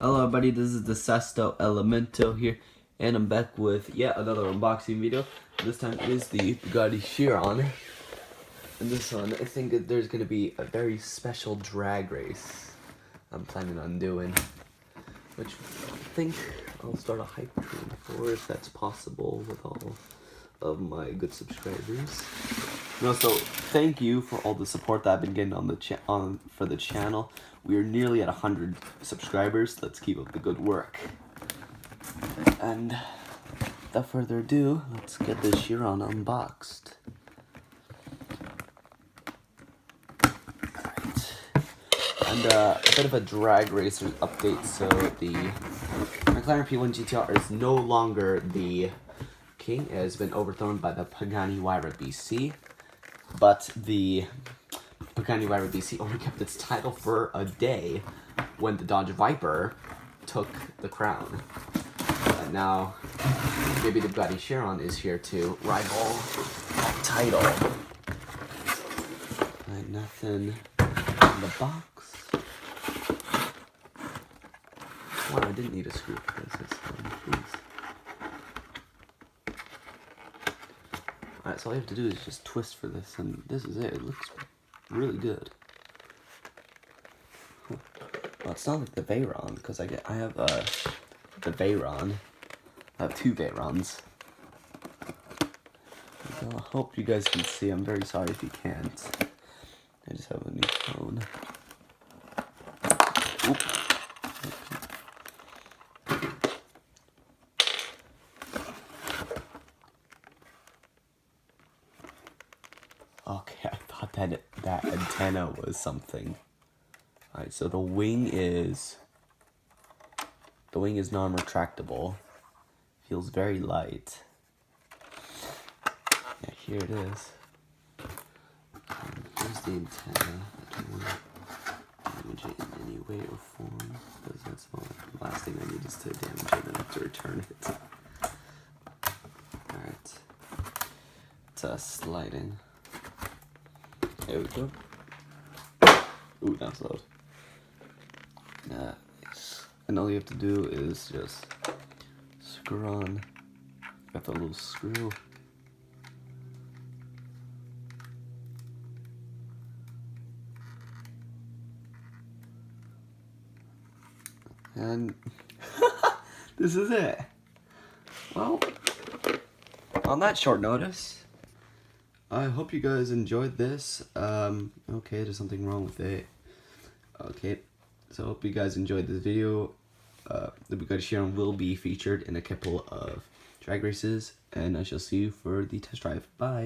Hello everybody, this is the Sesto Elemento here, and I'm back with yet another unboxing video. This time it is the Bugatti Chiron. And this one, I think there's going to be a very special drag race I'm planning on doing, which I think I'll start a hype train for, if that's possible with all of my good subscribers. And also, thank you for all the support that I've been getting on the for the channel. We are nearly at 100 subscribers. Let's keep up the good work. And without further ado, let's get this Chiron unboxed. Alright. And a bit of a drag racer update. So the McLaren P1 GTR is no longer the king. It has been overthrown by the Pagani Huayra BC. But the Bugatti Chiron BC only kept its title for a day when the Dodge Viper took the crown. And now, maybe the Bugatti Chiron is here to rival that title. Right, nothing in the box. Wow, I didn't need a screw for this. It's fine. Alright, so all you have to do is just twist for this, and this is it. It looks really good. Well, it's not like the Veyron, because I have the Veyron. I have two Veyrons. I hope you guys can see. I'm very sorry if you can't. I just have a new phone. Oop. Okay, I thought that antenna was something. Alright, so the wing is non-retractable. Feels very light. Yeah, here it is. Here's the antenna. I don't want to damage it in any way or form, because that's the last thing I need is to damage it and have to return it. Alright. It's sliding. There we go. Ooh, that's loud. Nice. And all you have to do is just screw on. Got the little screw. And this is it. Well, on that short notice, I hope you guys enjoyed this. Okay, there's something wrong with it. Okay, so I hope you guys enjoyed this video. The Bugatti Chiron will be featured in a couple of drag races, and I shall see you for the test drive. Bye!